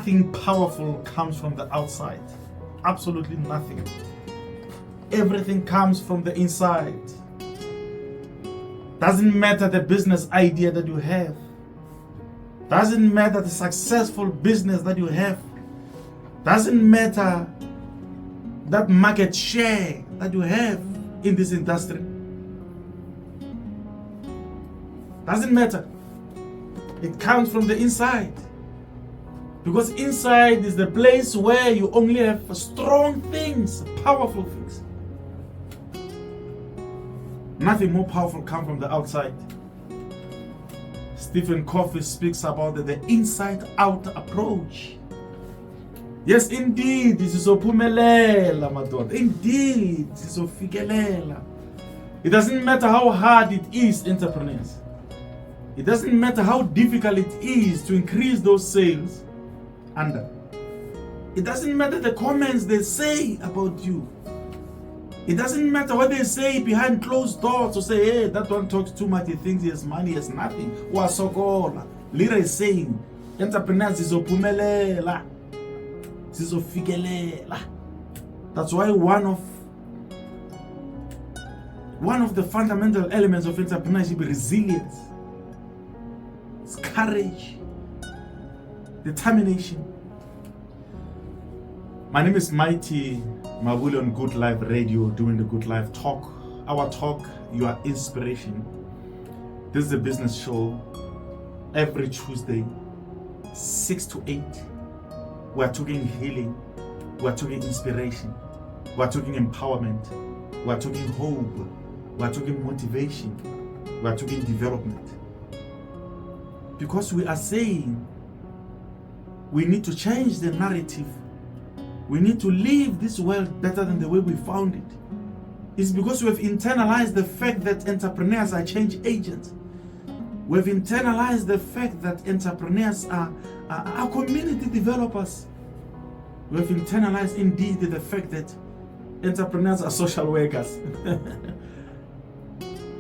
nothing powerful comes from the outside. Absolutely nothing. Everything comes from the inside. Doesn't matter the business idea that you have. Doesn't matter the successful business that you have. Doesn't matter that market share that you have in this industry. Doesn't matter. It comes from the inside. Because inside is the place where you only have strong things, powerful things. Nothing more powerful comes from the outside. Stephen Covey speaks about the inside-out approach. Yes, indeed, this is ophumelela, madoda. Indeed, this is ofikelela. It doesn't matter how hard it is, entrepreneurs. It doesn't matter how difficult it is to increase those sales. And it doesn't matter the comments they say about you. It doesn't matter what they say behind closed doors to say, hey, that one talks too much, he thinks he has money, he has nothing. Wasokola. Lira is saying, entrepreneurs zizophumelela. Zizofikelela. That's why one of the fundamental elements of entrepreneurship is resilience. It's courage, determination. My name is Mighty Mabule on Good Life Radio, doing the Good Life Talk. Our talk, your inspiration. This is a business show every Tuesday, 6 to 8. We're talking healing, we're talking inspiration, we're talking empowerment, we're talking hope, we're talking motivation, we're talking development. Because we are saying we need to change the narrative. We need to leave this world better than the way we found it. It's because we have internalized the fact that entrepreneurs are change agents. We've internalized the fact that entrepreneurs are community developers. We've internalized indeed the fact that entrepreneurs are social workers.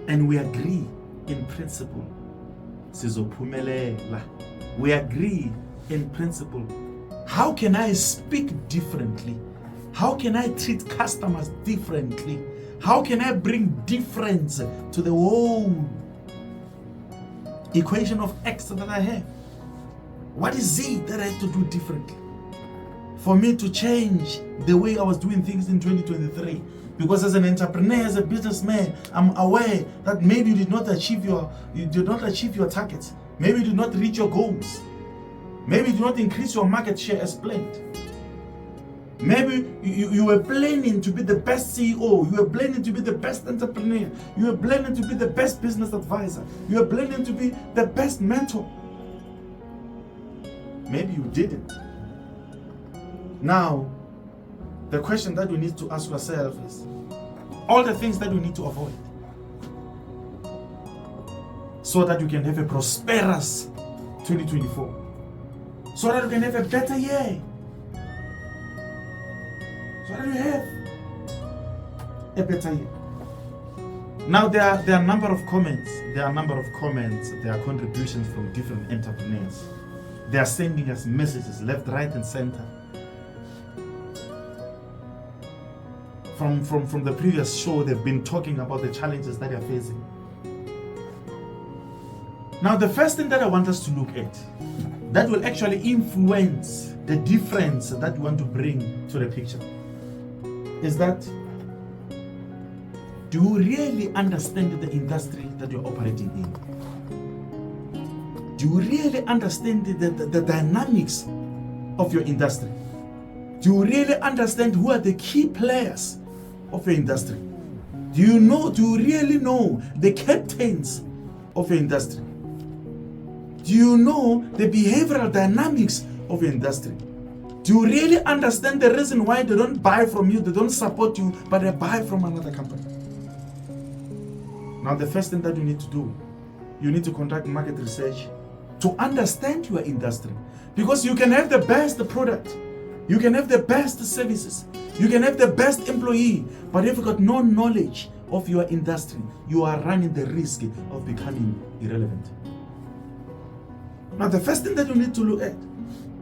And we agree in principle. Sizophumelela. We agree in principle. How can I speak differently? How can I treat customers differently? How can I bring difference to the whole equation of X that I have? What is it that I have to do differently for me to change the way I was doing things in 2023? Because as an entrepreneur, as a businessman, I'm aware that maybe you did not achieve your targets. Maybe you did not reach your goals. Maybe you did not increase your market share as planned. Maybe you were planning to be the best CEO. You were planning to be the best entrepreneur. You were planning to be the best business advisor. You were planning to be the best mentor. Maybe you didn't. Now, the question that we need to ask ourselves is, all the things that we need to avoid so that you can have a prosperous 2024. So that you can have a better year. So that you have a better year. Now there are a number of comments. There are contributions from different entrepreneurs. They are sending us messages left, right, and center. From the previous show, they've been talking about the challenges that they're facing. Now, the first thing that I want us to look at that will actually influence the difference that we want to bring to the picture is that, do you really understand the industry that you're operating in? Do you really understand the dynamics of your industry? Do you really understand who are the key players of your industry? Do you really know the captains of your industry? Do you know the behavioral dynamics of your industry? Do you really understand the reason why they don't buy from you, they don't support you, but they buy from another company? Now, the first thing that you need to do, you need to conduct market research to understand your industry. Because you can have the best product, you can have the best services, you can have the best employee, but if you've got no knowledge of your industry, you are running the risk of becoming irrelevant. Now, the first thing that you need to look at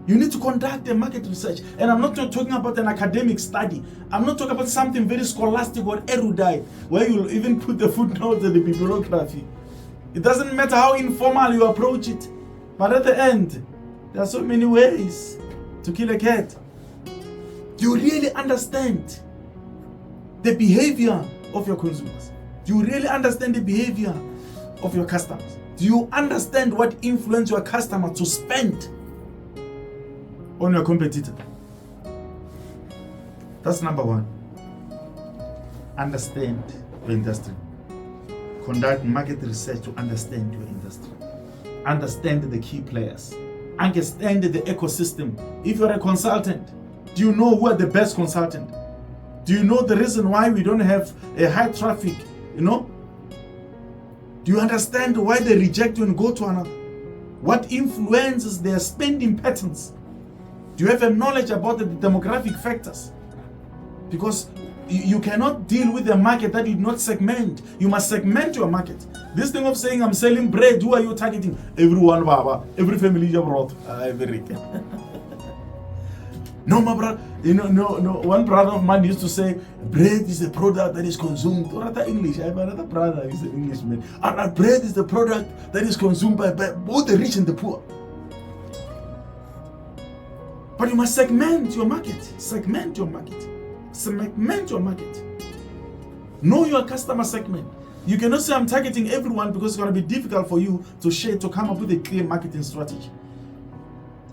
You need to conduct a market research. And I'm not talking about an academic study. I'm not talking about something very scholastic or erudite, where you'll even put the footnotes and the bibliography. It doesn't matter how informal you approach it. But at the end, there are so many ways to kill a cat. Do you really understand the behavior of your consumers? Do you really understand the behavior of your customers? Do you understand what influences your customer to spend on your competitor? That's number one. Understand your industry. Conduct market research to understand your industry. Understand the key players. Understand the ecosystem. If you're a consultant, do you know who are the best consultants? Do you know the reason why we don't have a high traffic? Do you understand why they reject you and go to another? What influences their spending patterns? Do you have a knowledge about the demographic factors? Because you cannot deal with a market that you do not segment. You must segment your market. This thing of saying I'm selling bread, who are you targeting? Everyone, Baba. Every family you brought. Every No, my brother. No. One brother of mine used to say, bread is a product that is consumed. Or rather English. I have another brother. He's an Englishman. And bread is the product that is consumed by both the rich and the poor. But you must segment your market. Segment your market. Segment your market. Know your customer segment. You cannot say I'm targeting everyone because it's going to be difficult for you to come up with a clear marketing strategy.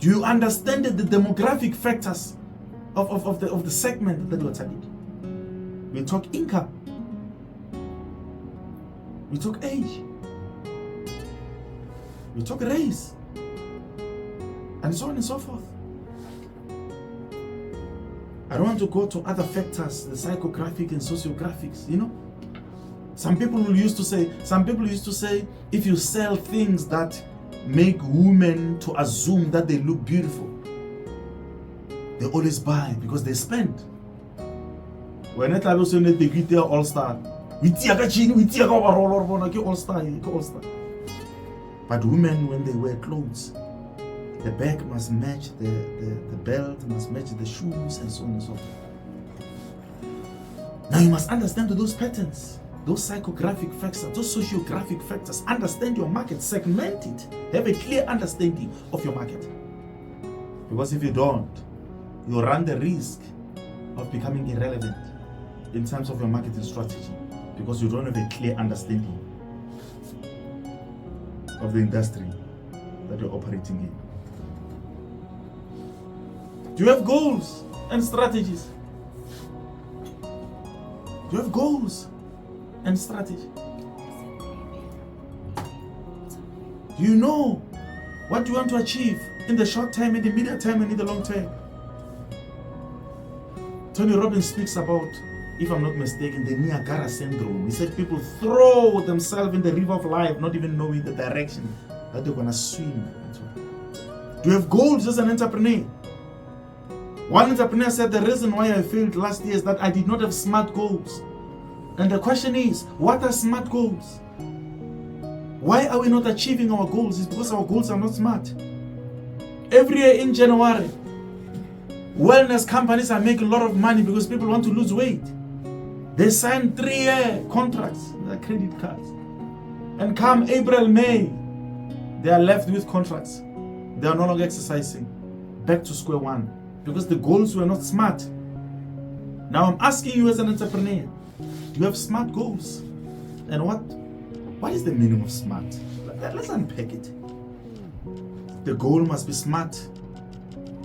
Do you understand the demographic factors of the segment that you are targeting? We talk income. We talk age. We talk race. And so on and so forth. I don't want to go to other factors, the psychographic and sociographics, Some people used to say, if you sell things that make women to assume that they look beautiful, they always buy because they spend. When I was saying they get their all-star, all-star. But women, when they wear clothes, the bag must match the belt, must match the shoes, and so on and so forth. Now you must understand those patterns, those psychographic factors, those sociographic factors. Understand your market, segment it, have a clear understanding of your market. Because if you don't, you run the risk of becoming irrelevant in terms of your marketing strategy, because you don't have a clear understanding of the industry that you're operating in. Do you have goals and strategies? Do you have goals and strategy? Do you know what you want to achieve in the short term, in the medium term, and in the long term? Tony Robbins speaks about, if I'm not mistaken, the Niagara syndrome. He said people throw themselves in the river of life, not even knowing the direction that they're going to swim into. Do you have goals as an entrepreneur? One entrepreneur said the reason why I failed last year is that I did not have SMART goals. And the question is, what are SMART goals? Why are we not achieving our goals? It's because our goals are not SMART. Every year in January, wellness companies are making a lot of money because people want to lose weight. They sign 3-year contracts with their credit cards. And come April, May, they are left with contracts. They are no longer exercising. Back to square one. Because the goals were not SMART. Now I'm asking you as an entrepreneur, do you have SMART goals? And what is the meaning of SMART? Let's unpack it. The goal must be SMART.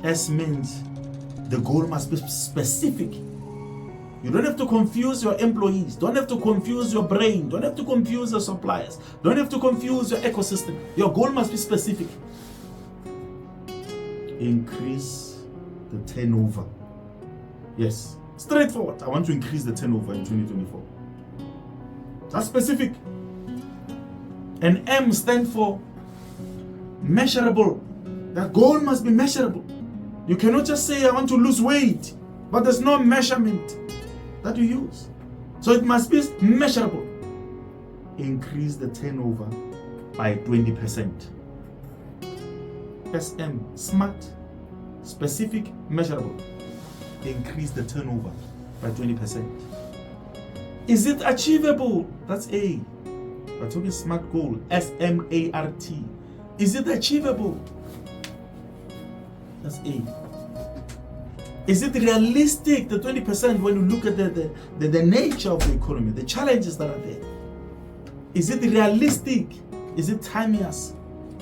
S means the goal must be specific. You don't have to confuse your employees. Don't have to confuse your brain. Don't have to confuse your suppliers. Don't have to confuse your ecosystem. Your goal must be specific. Increase the turnover. Yes, straightforward. I want to increase the turnover in 2024. That's specific. And M stands for measurable. That goal must be measurable. You cannot just say I want to lose weight, but there's no measurement that you use. So it must be measurable. Increase the turnover by 20%. SM, SMART. Specific, measurable. Increase the turnover by 20%. Is it achievable? That's A. We're talking SMART goal, S-M-A-R-T. Is it achievable? That's A. Is it realistic, the 20%, when you look at the nature of the economy, the challenges that are there? Is it realistic? Is it timeless?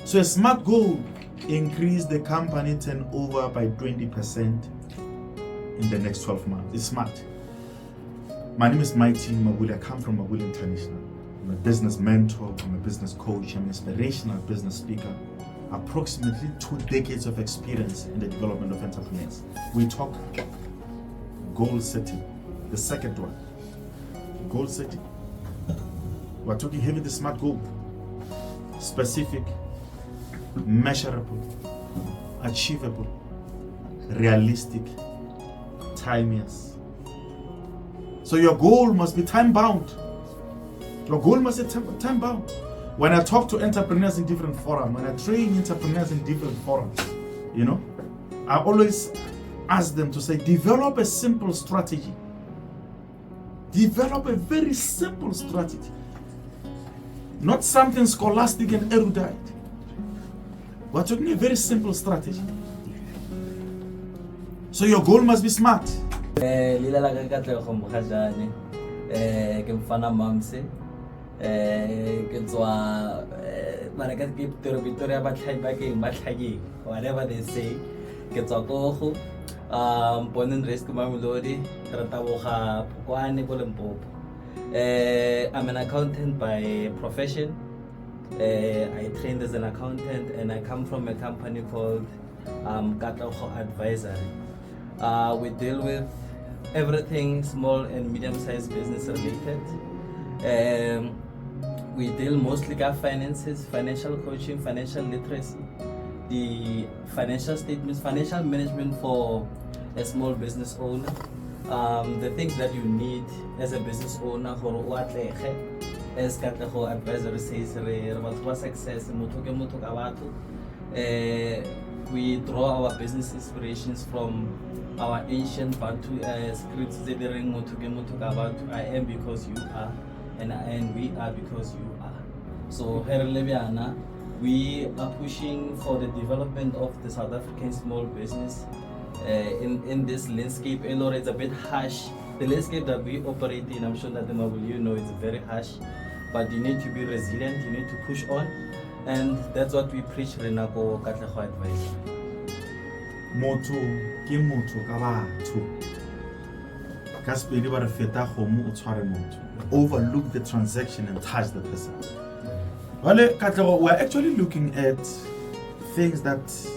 So a SMART goal, increase the company turnover by 20% in the next 12 months. It's SMART. My name is Mighty Mabule. I come from Mabule International. I'm a business mentor, I'm a business coach, I'm an inspirational business speaker. Approximately 2 decades of experience in the development of entrepreneurs. We talk goal setting. The second one, goal setting. We're talking heavy the SMART goal. Specific, measurable, achievable, realistic, timeless. So your goal must be time bound. Your goal must be time bound. When I talk to entrepreneurs in different forums, when I train entrepreneurs in different forums, I always ask them to say, develop a simple strategy. Develop a very simple strategy. Not something scholastic and erudite. We're talking a very simple strategy. So your goal must be SMART. Whatever they say, born and raised Mabule, I'm an accountant by profession. I trained as an accountant and I come from a company called Advisory. We deal with everything small and medium-sized business related. We deal mostly with finances, financial coaching, financial literacy, the financial statements, financial management for a small business owner. The things that you need as a business owner for what as advisory says success. We draw our business inspirations from our ancient Bantu scripts. I am because you are, and we are because you are. So here in Leviana, we are pushing for the development of the South African small business. In this landscape, it's a bit harsh. The landscape that we operate in, I'm sure that the Mabule it's very harsh, but you need to be resilient, you need to push on, and that's what we preach Renako Katlego Advice. Moto ke motho ka batho. Ka sepedi ba re feta kgomo o tshware motho. Overlook the transaction and touch the person. Well, Katlego, we're actually looking at things that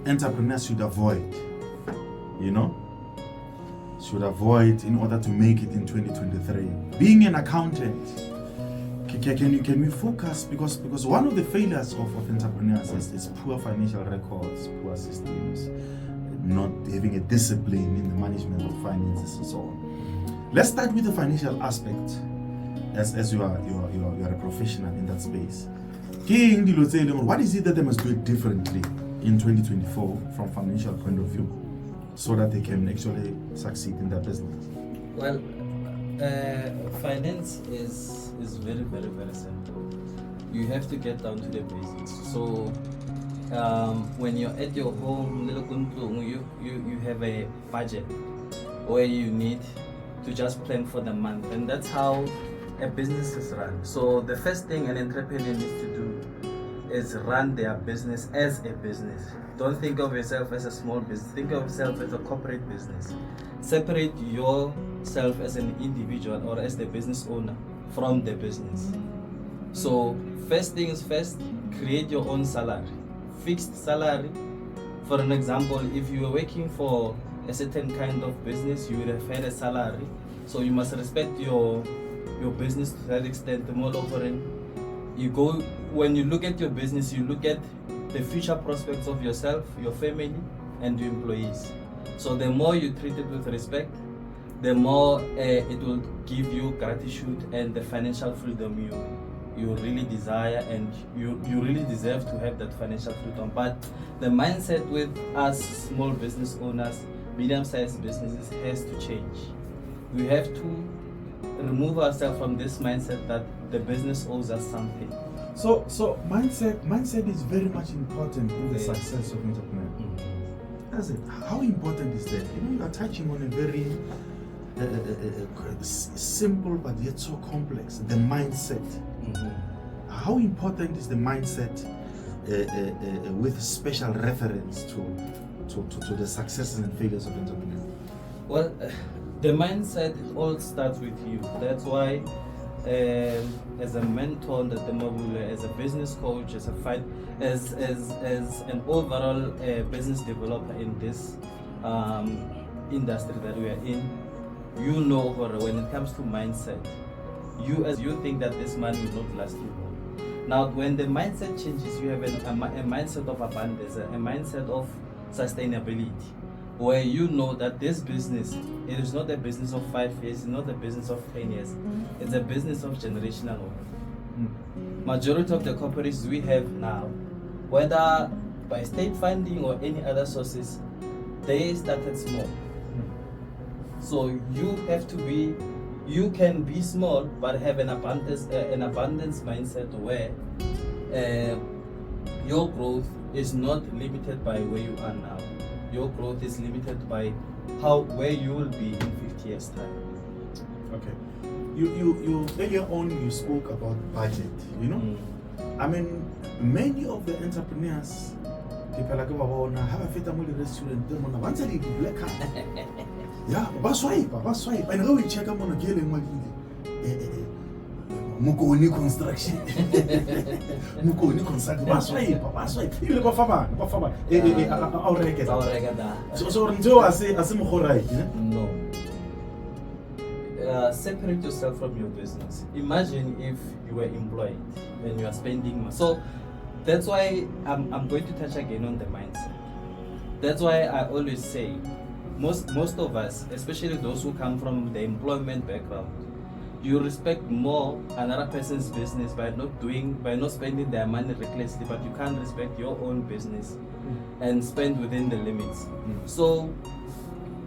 entrepreneurs should avoid. Should avoid in order to make it in 2023. Being an accountant, can we focus, because one of the failures of entrepreneurs is poor financial records, poor systems, not having a discipline in the management of finances and so on. Let's start with the financial aspect, as you are a professional in that space. What is it that they must do it differently in 2024 from financial point of view, so that they can actually succeed in their business? Well, finance is very, very, very simple. You have to get down to the basics. So when you're at your home, you have a budget where you need to just plan for the month, and that's how a business is run. So the first thing an entrepreneur needs to do is run their business as a business. Don't think of yourself as a small business. Think of yourself as a corporate business. Separate yourself as an individual or as the business owner from the business. So first things first, create your own salary. Fixed salary. For an example, if you were working for a certain kind of business, you would have had a salary. So you must respect your business to that extent. The more offering you go, when you look at your business, you look at the future prospects of yourself, your family, and your employees. So the more you treat it with respect, the more it will give you gratitude and the financial freedom you really desire, and you really deserve to have that financial freedom. But the mindset with us small business owners, medium-sized businesses, has to change. We have to remove ourselves from this mindset that the business owes us something. So mindset is very much important in the success of entrepreneur. That's it. How important is that? You are touching on a very simple but yet so complex, the mindset. How important is the mindset with special reference to the successes and failures of entrepreneurs? Well, the mindset all starts with you. That's why as a mentor at the Mabule, as a business coach, as an overall business developer in this industry that we are in, you know, when it comes to mindset, you think that this money will not last you long. Now, when the mindset changes, you have a mindset of abundance, a mindset of sustainability, where you know that this business, it is not a business of 5 years, it's not a business of 10 years, it's a business of generational wealth. Majority of the corporations we have now, whether by state funding or any other sources, they started small. So you can be small but have an abundance mindset where your growth is not limited by where you are now. Your growth is limited by where you will be in 50 years time. Okay. You earlier on you spoke about budget, you know? I mean, many of the entrepreneurs people like have a fit among the restaurant, they want once a black card. Yeah, baswipe, and how we check them on a girl in Mukoni construction. Mukoni construction. Baswipe. You look for So I say No. Separate yourself from your business. Imagine if you were employed and you are spending money. So that's why I'm going to touch again on the mindset. That's why I always say most of us, especially those who come from the employment background, you respect more another person's business by not spending their money recklessly, but you can't respect your own business and spend within the limits. So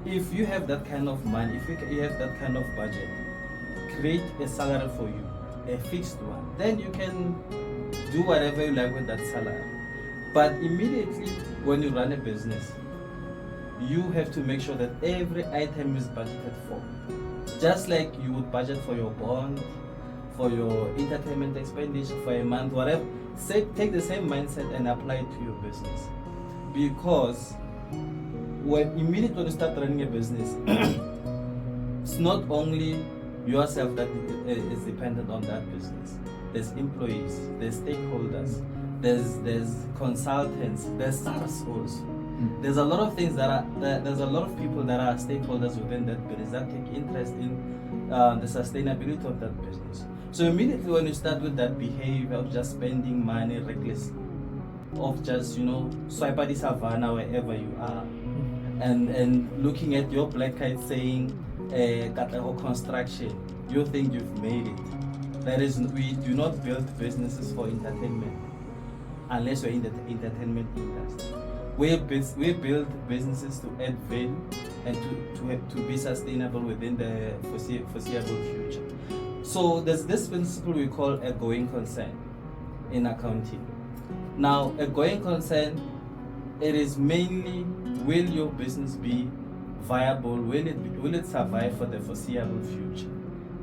if you have that kind of money, if you have that kind of budget, create a salary for you, a fixed one. Then you can do whatever you like with that salary. But immediately when you run a business, you have to make sure that every item is budgeted for. Just like you would budget for your bond, for your entertainment expenditure, for a month, whatever. Take the same mindset and apply it to your business. Because immediately when you start running a business, it's not only yourself that is dependent on that business. There's employees, there's stakeholders, there's consultants, there's SARS also. There's a lot of things there's a lot of people that are stakeholders within that business that take interest in the sustainability of that business. So immediately when you start with that behavior of just spending money recklessly, of just swipe at the savannah wherever you are, and looking at your black kite saying Katlego construction, you think you've made it. We do not build businesses for entertainment unless we're in the entertainment industry. We build businesses to add value and to be sustainable within the foreseeable future. So there's this principle we call a going concern in accounting. Now, a going concern, it is mainly, will your business be viable? Will it survive for the foreseeable future?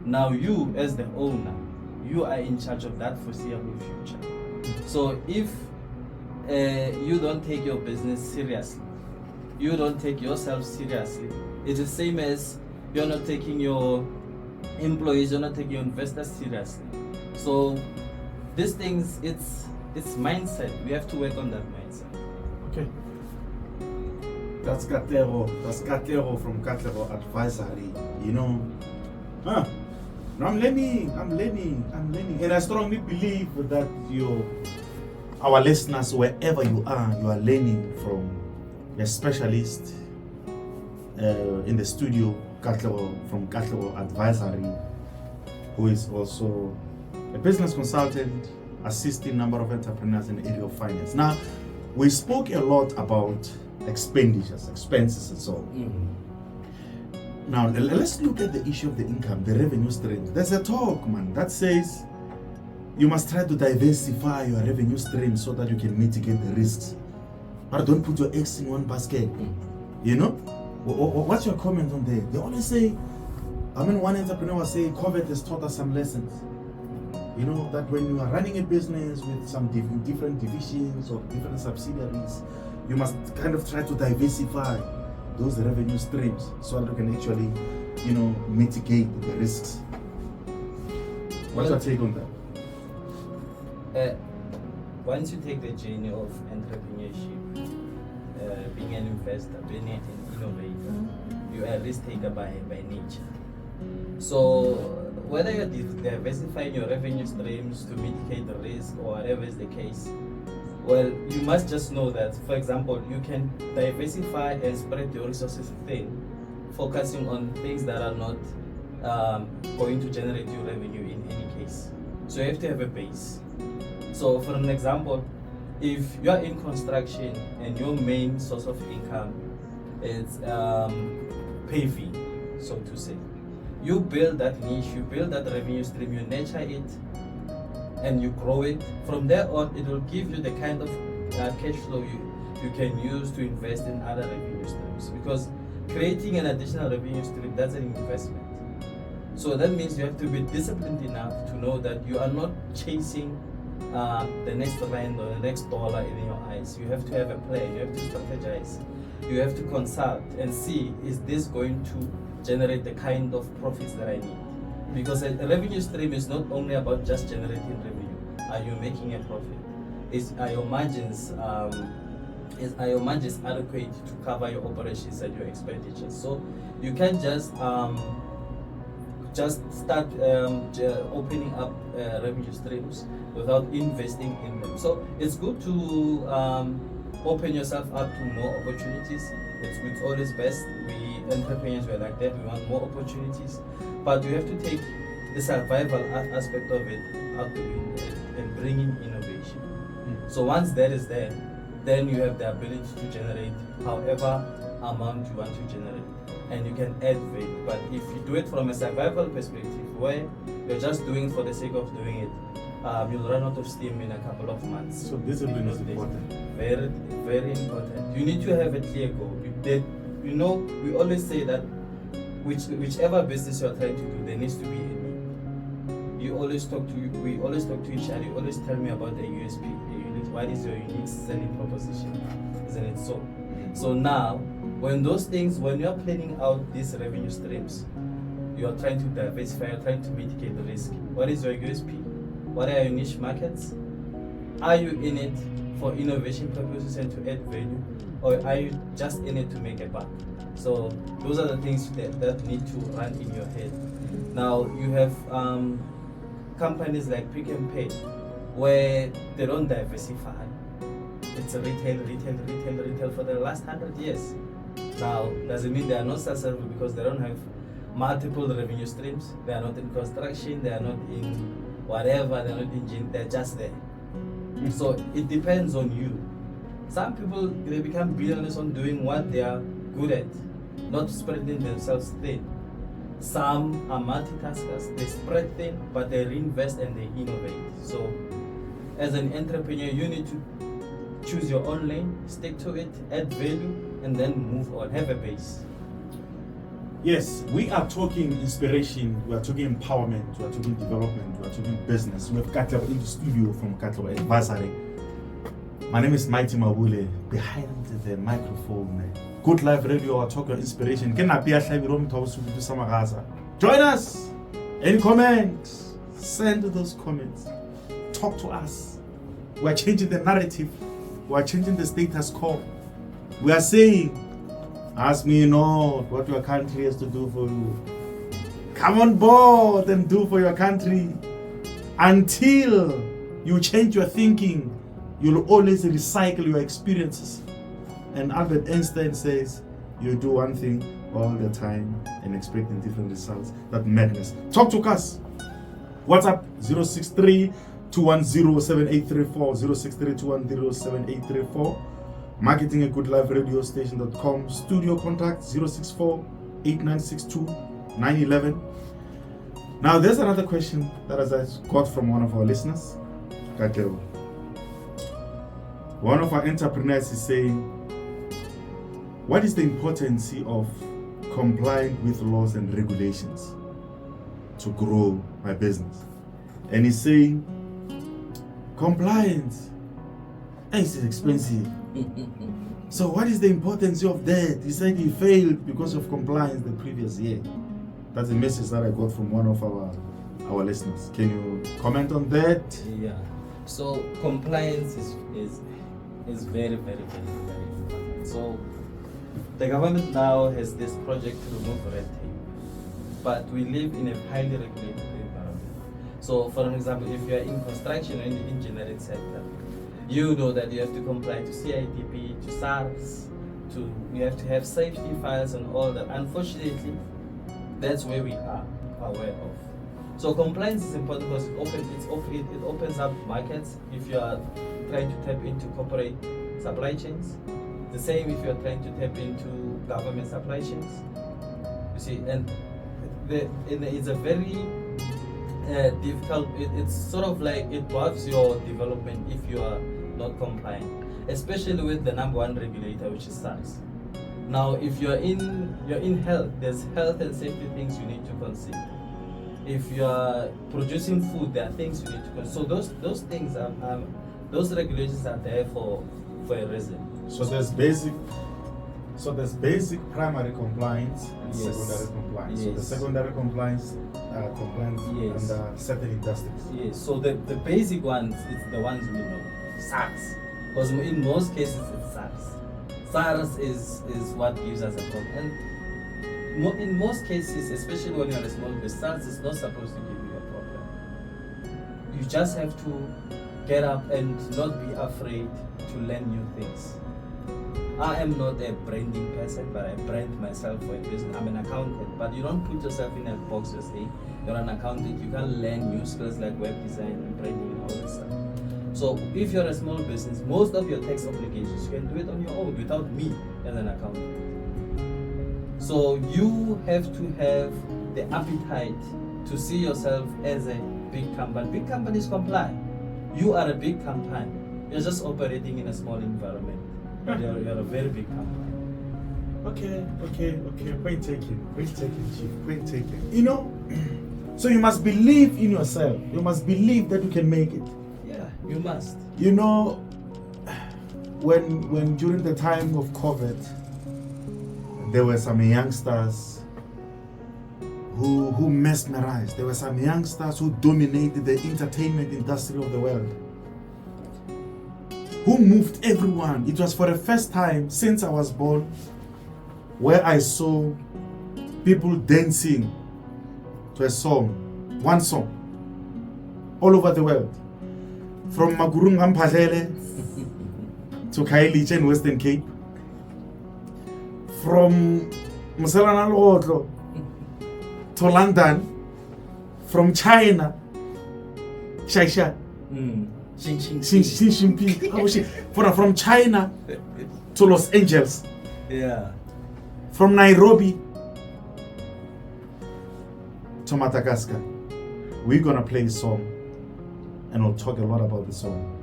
Now, you as the owner, you are in charge of that foreseeable future. So if you don't take your business seriously, you don't take yourself seriously, it's the same as you're not taking your employees, you're not taking your investors seriously. So these things, it's mindset. We have to work on that mindset. Okay. That's Katlego from Katlego Advisory. Now I'm learning, and I strongly believe that our listeners, wherever you are learning from a specialist in the studio, from Katlego Advisory, who is also a business consultant assisting a number of entrepreneurs in the area of finance. Now, we spoke a lot about expenditures, expenses and so on. Now, let's look at the issue of the income, the revenue stream. There's a talk, man, that says you must try to diversify your revenue stream so that you can mitigate the risks. But don't put your eggs in one basket. You know? What's your comment on that? They always say, one entrepreneur was saying COVID has taught us some lessons. You know, that when you are running a business with some different divisions or different subsidiaries, you must kind of try to diversify those revenue streams so that you can actually, mitigate the risks. What's your take on that? Once you take the journey of entrepreneurship, being an investor, being an innovator, you are a risk taker by nature. So whether you're diversifying your revenue streams to mitigate the risk or whatever is the case, well, you must just know that, for example, you can diversify and spread your resources thin, focusing on things that are not going to generate you revenue in any case. So you have to have a base. So for an example, if you are in construction and your main source of income is paving, so to say, you build that niche, you build that revenue stream, you nurture it, and you grow it. From there on, it will give you the kind of cash flow you can use to invest in other revenue streams. Because creating an additional revenue stream, that's an investment. So that means you have to be disciplined enough to know that you are not chasing the next rand or the next dollar in your eyes. You have to have a plan, you have to strategize, you have to consult and see, is this going to generate the kind of profits that I need? Because a revenue stream is not only about just generating revenue. Are you making a profit? Are your margins adequate to cover your operations and your expenditures? So you can't just start opening up revenue streams without investing in them. So it's good to open yourself up to more opportunities. It's always best. We entrepreneurs were like that. We want more opportunities, but you have to take the survival aspect of it out the window and bring in innovation. So once that is there, then you have the ability to generate however amount you want to generate, and you can add value. But if you do it from a survival perspective, where you're just doing it for the sake of doing it, you'll run out of steam in a couple of months. So discipline is important. Very, very important. You need to have a clear goal. We always say that whichever business you're trying to do, there needs to be a need. We always talk to each other. You always tell me about the USP, what is your unique selling proposition, isn't it so? So now, when you're planning out these revenue streams, you're trying to diversify, you're trying to mitigate the risk. What is your USP? What are your niche markets? Are you in it for innovation purposes and to add value? Or are you just in it to make a buck? So those are the things that need to run in your head. Now you have companies like Pick and Pay where they don't diversify. It's a retail for the last 100 years. Now, does it mean they are not successful because they don't have multiple revenue streams? They are not in construction, they are not in whatever, they're not in gym, they're just there. So it depends on you. Some people, they become billionaires on doing what they are good at, not spreading themselves thin. Some are multitaskers, they spread thin, but they reinvest and they innovate. So as an entrepreneur, you need to choose your own lane, stick to it, add value, and then move on, have a base. Yes, we are talking inspiration, we are talking empowerment, we are talking development, we are talking business. We have Katlego in the studio from Katlego Advisory. My name is Mighty Mabule. Behind the microphone, Good Life Radio, our talk of inspiration. Join us. Any comments? Send those comments. Talk to us. We are changing the narrative. We are changing the status quo. We are saying, ask me not what your country has to do for you. Come on board and do for your country. Until you change your thinking, you'll always recycle your experiences. And Albert Einstein says, you do one thing all the time and expecting different results. That's madness. Talk to us. WhatsApp 063-210-7834, 063-210-7834. marketing@goodliferadiostation.com. Studio contact 064-8962-911. Now there's another question that I got from one of our listeners. One of our entrepreneurs is saying, what is the importance of complying with laws and regulations to grow my business? And he's saying, compliance is expensive. So what is the importance of that? He said he failed because of compliance the previous year. That's the message that I got from one of our listeners. Can you comment on that? Yeah. So compliance is very, very, very, very important. So the government now has this project to remove red tape, but we live in a highly regulated environment. So for example, if you are in construction or in the engineering sector, you know that you have to comply to CITP, to SARS, you have to have safety files and all that. Unfortunately, that's where we are aware of. So compliance is important because it opens up markets if you are trying to tap into corporate supply chains. The same if you are trying to tap into government supply chains. You see, and it's a very difficult. It's sort of like it dwarfs your development if you are not compliant, especially with the number one regulator, which is SARS. Now, if you're in health, there's health and safety things you need to consider. If you are producing food, there are things you need to consider. So those things those regulations are there for a reason. So there's basic primary compliance and secondary compliance. Yes. So the secondary compliance under certain industries. Yes. So the basic ones, it's the ones we know. SARS. Because in most cases it's SARS. SARS is what gives us a problem. And in most cases, especially when you're a small business, SARS is not supposed to give you a problem. You just have to get up and not be afraid to learn new things. I am not a branding person, but I brand myself for a business. I'm an accountant, but you don't put yourself in a box and say you're an accountant. You can learn new skills like web design and branding and all that stuff. So if you're a small business, most of your tax obligations, you can do it on your own without me as an accountant. So you have to have the appetite to see yourself as a big company. Big companies comply. You are a big company. You're just operating in a small environment. But you're a very big company. Okay. Point taken, Chief. Point taken. You know, so you must believe in yourself. You must believe that you can make it. Yeah, you must. You know, when during the time of COVID, there were some youngsters who mesmerized. There were some youngsters who dominated the entertainment industry of the world, who moved everyone. It was for the first time since I was born where I saw people dancing to a song, one song, all over the world. From Magurunga Mphalele to Khayelitsha in Western Cape. From Musalana Lotlo to London. From China, Shaisha. From China to Los Angeles. Yeah. From Nairobi to Madagascar. We're gonna play a song and we'll talk a lot about the song.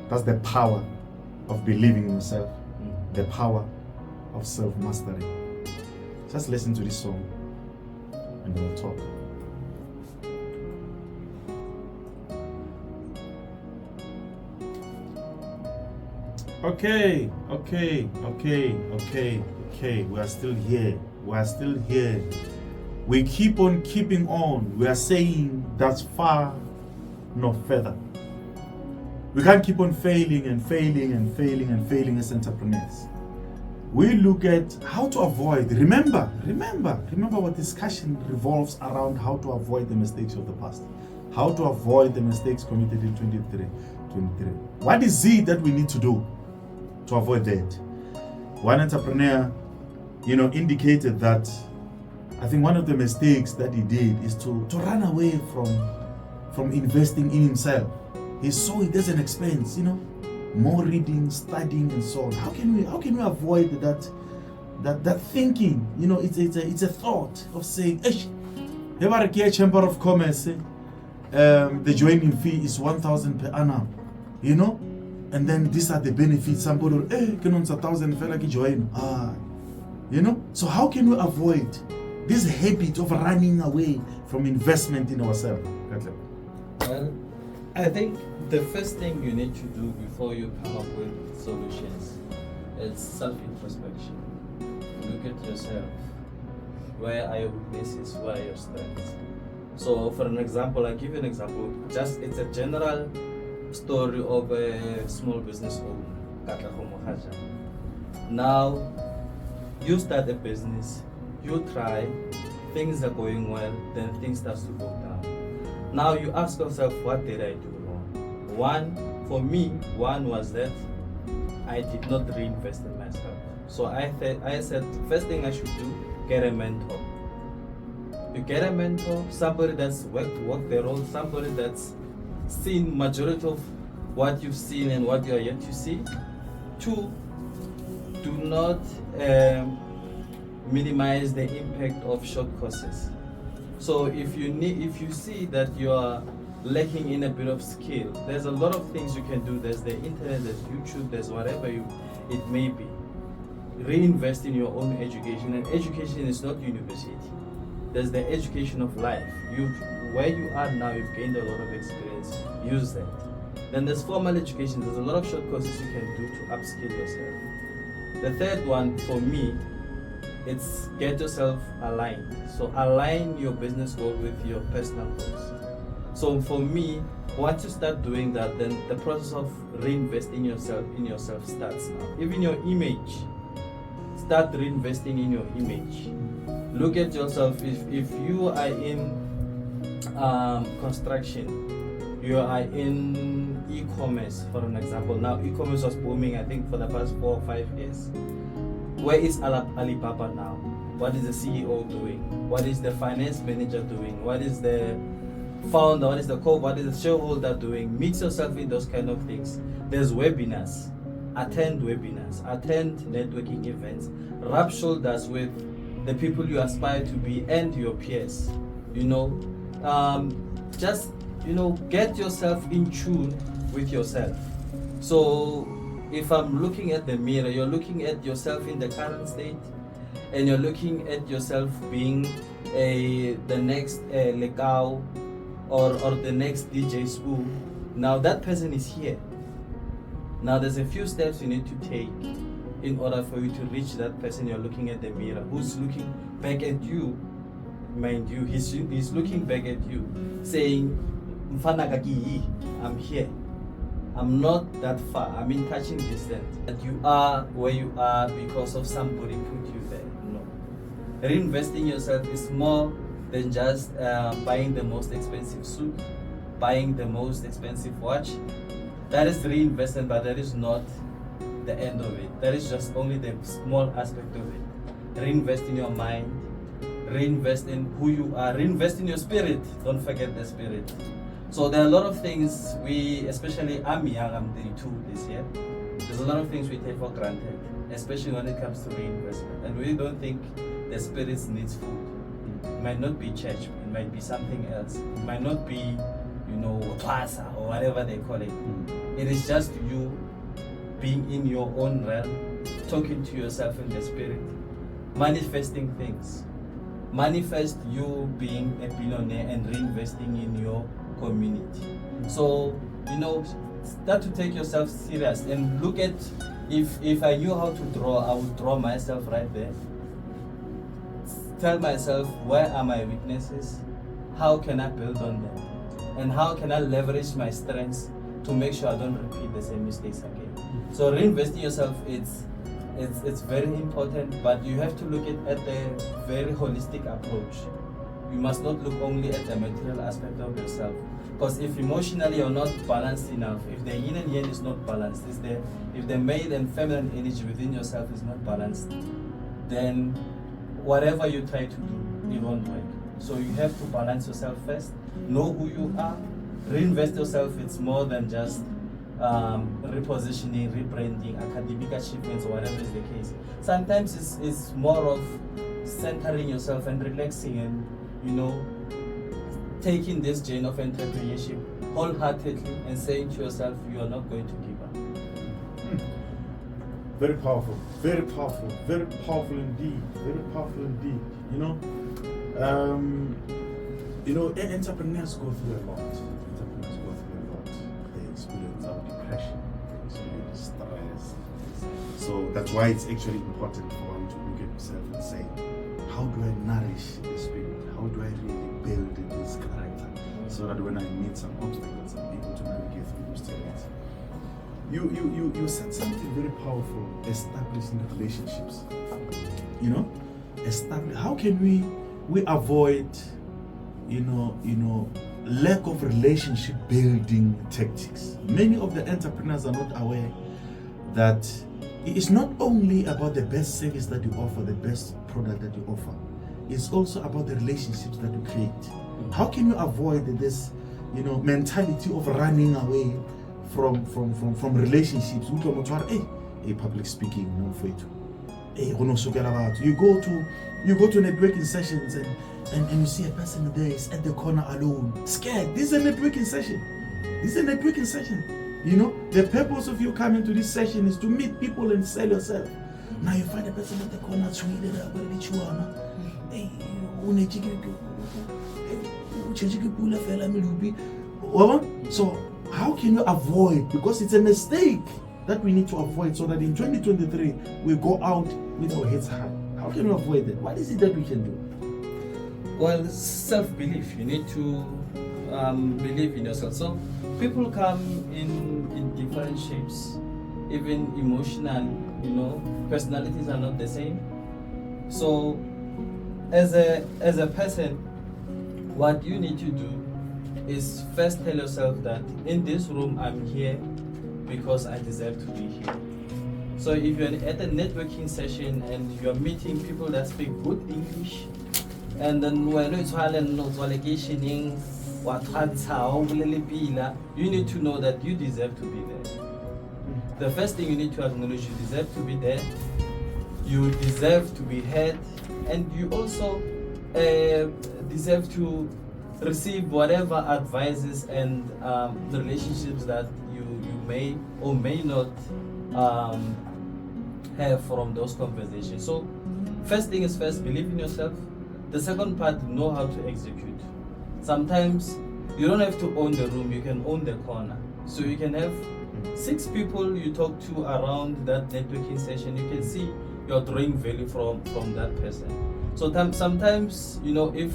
That's the power of believing in yourself, the power of self-mastery. Just listen to this song and then we'll talk. Okay. We are still here. We keep on keeping on. We are saying that's far, no further. We can't keep on failing as entrepreneurs. We look at how to avoid. Remember, our discussion revolves around how to avoid the mistakes of the past. How to avoid the mistakes committed in 23. What is it that we need to do to avoid that? One entrepreneur, indicated that I think one of the mistakes that he did is to run away from from investing in himself. He doesn't expense, more reading, studying, and so on. How can we avoid that thinking? It's a thought of saying, Chamber of Commerce, the joining fee is 1,000 per annum, and then these are the benefits. Somebody will, can 1,000 fela ki join. So how can we avoid this habit of running away from investment in ourselves? Well, I think the first thing you need to do before you come up with solutions is self-introspection. Look at yourself. Where are your weaknesses? Where are your strengths? So, for an example, I'll give you an example. It's a general story of a small business owner. Now, you start a business, you try, things are going well, then things start to go down. Now you ask yourself, what did I do wrong? One was that I did not reinvest in myself. So I said, first thing I should do, get a mentor. You get a mentor, somebody that's worked the role, somebody that's seen majority of what you've seen and what you are yet to see. Two, do not minimize the impact of short courses. So if you see that you are lacking in a bit of skill, there's a lot of things you can do. There's the internet, there's YouTube, there's whatever it may be. Reinvest in your own education, and education is not university. There's the education of life. Where you are now, you've gained a lot of experience. Use that. Then there's formal education. There's a lot of short courses you can do to upskill yourself. The third one for me, it's get yourself aligned. So align your business goal with your personal goals. So for me, once you start doing that, then the process of reinvesting in yourself starts now. Even your image, start reinvesting in your image. Look at yourself. If you are in construction, you are in e-commerce, for an example. Now e-commerce was booming, I think, for the past 4 or 5 years. Where is Alibaba now? What is the CEO doing? What is the finance manager doing? What is the founder? What is the shareholder doing? Mix yourself in those kind of things. There's webinars. Attend webinars. Attend networking events. Rub shoulders with the people you aspire to be and your peers. Get yourself in tune with yourself. So if I'm looking at the mirror, you're looking at yourself in the current state, and you're looking at yourself being the next Lekau or the next DJ Spoo. Now that person is here. Now there's a few steps you need to take in order for you to reach that person you're looking at the mirror, who's looking back at you. Mind you, he's looking back at you, saying, I'm here. I'm not that far. I'm in touching distance. That you are where you are because of somebody put you there. No. Reinvesting yourself is more than just buying the most expensive suit, buying the most expensive watch. That is reinvestment, but that is not the end of it. That is just only the small aspect of it. Reinvest in your mind. Reinvest in who you are. Reinvest in your spirit. Don't forget the spirit. So there are a lot of things especially I'm young, I'm 32 this year. There's a lot of things we take for granted, especially when it comes to reinvestment. And we don't think the spirit needs food. It might not be church, it might be something else. It might not be, Twasa or whatever they call it. It is just you being in your own realm, talking to yourself in the spirit, manifesting things. Manifest you being a billionaire and reinvesting in your community. So, start to take yourself serious and look at, if I knew how to draw, I would draw myself right there. Tell myself, where are my weaknesses? How can I build on them? And how can I leverage my strengths to make sure I don't repeat the same mistakes again? So reinvesting yourself, it's very important, but you have to look at the very holistic approach. You must not look only at the material aspect of yourself. Because if emotionally you're not balanced enough, if the yin and yang is not balanced, if the male and feminine energy within yourself is not balanced, then whatever you try to do, it won't work. So you have to balance yourself first, know who you are, reinvest yourself. It's more than just repositioning, rebranding, academic achievements, or whatever is the case. Sometimes it's more of centering yourself and relaxing, and taking this journey of entrepreneurship wholeheartedly and saying to yourself, you are not going to give up. Very powerful, very powerful, very powerful indeed, very powerful indeed. Entrepreneurs go through a lot. Entrepreneurs go through a lot. They experience depression, they experience stress. So that's why it's actually important for one to look at himself and say, how do I nourish the spirit? How do I really build this character so that when I meet some obstacles, I'm able to navigate through those terrains? You said something very powerful, establishing relationships. How can we avoid lack of relationship building tactics? Many of the entrepreneurs are not aware that it's not only about the best service that you offer, the best product that you offer. It's also about the relationships that you create. How can you avoid this, mentality of running away from relationships? Hey, public speaking, no faith. Hey, you go to networking sessions and you see a person there is at the corner alone, scared. This is a networking session. The purpose of you coming to this session is to meet people and sell yourself. Now you find a person at the corner tweeted so how can you avoid? Because it's a mistake that we need to avoid so that in 2023 we go out with our heads high. How can we avoid that? What is it that we can do? Well, self-belief. You need to believe in yourself. So people come in different shapes, even emotionally. Personalities are not the same. So as a person, what you need to do is first tell yourself that in this room I'm here because I deserve to be here. So if you're at a networking session and you're meeting people that speak good English, and then when it's you need to know that you deserve to be there. The first thing you need to acknowledge, you deserve to be there, you deserve to be heard, and you also deserve to receive whatever advices and the relationships that you may or may not have from those conversations. So first thing is first, believe in yourself. The second part, know how to execute. Sometimes you don't have to own the room, you can own the corner. So you can have 6 people you talk to around that networking session. You can see you're drawing value from that person. So sometimes, if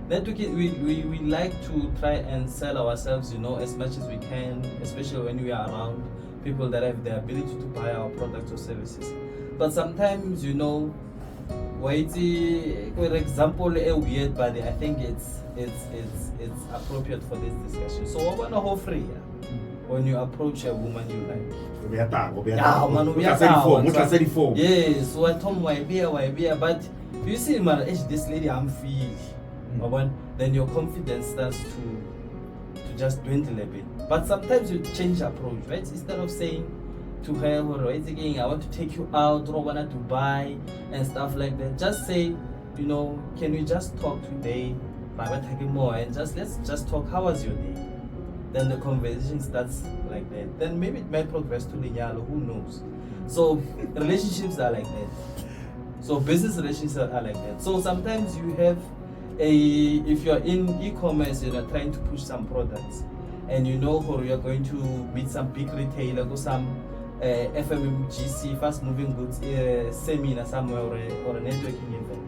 networking, we like to try and sell ourselves, as much as we can, especially when we are around people that have the ability to buy our products or services. But sometimes, for example, a weird, but I think it's appropriate for this discussion. So we're gonna hold free when you approach a woman you like. Yes, so but you see, this lady I'm feeling, then your confidence starts to just dwindle a bit. But sometimes you change approach, right? Instead of saying to her, I want to take you out, or want to buy and stuff like that, just say, can we just talk today? And let's just talk. How was your day? Then the conversation starts like that. Then maybe it might progress to the yellow, who knows? So relationships are like that. So business relationships are like that. So sometimes you have if you're in e-commerce, you're trying to push some products, and or you're going to meet some big retailer or some FMGC, fast moving goods seminar somewhere or a networking event.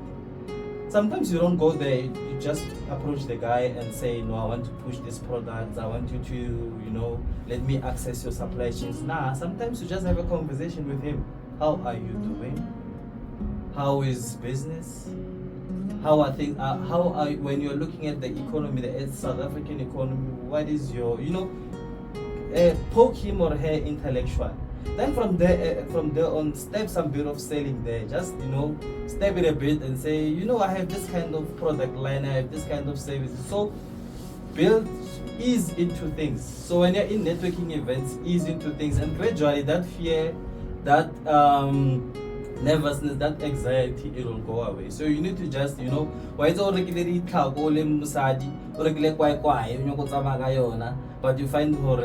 Sometimes you don't go there, you just approach the guy and say, no, I want to push this product, I want you to, let me access your supply chains. Sometimes you just have a conversation with him. How are you doing? How is business? How are things? When you're looking at the economy, the South African economy, what is your, poke him or her intellectual. Then from there on, step some bit of selling there. Just step it a bit and say, I have this kind of product line, I have this kind of service. So build ease into things. So when you're in networking events, ease into things, and gradually that fear, that nervousness, that anxiety, it will go away. So you need to just, why it's all regularly but you find you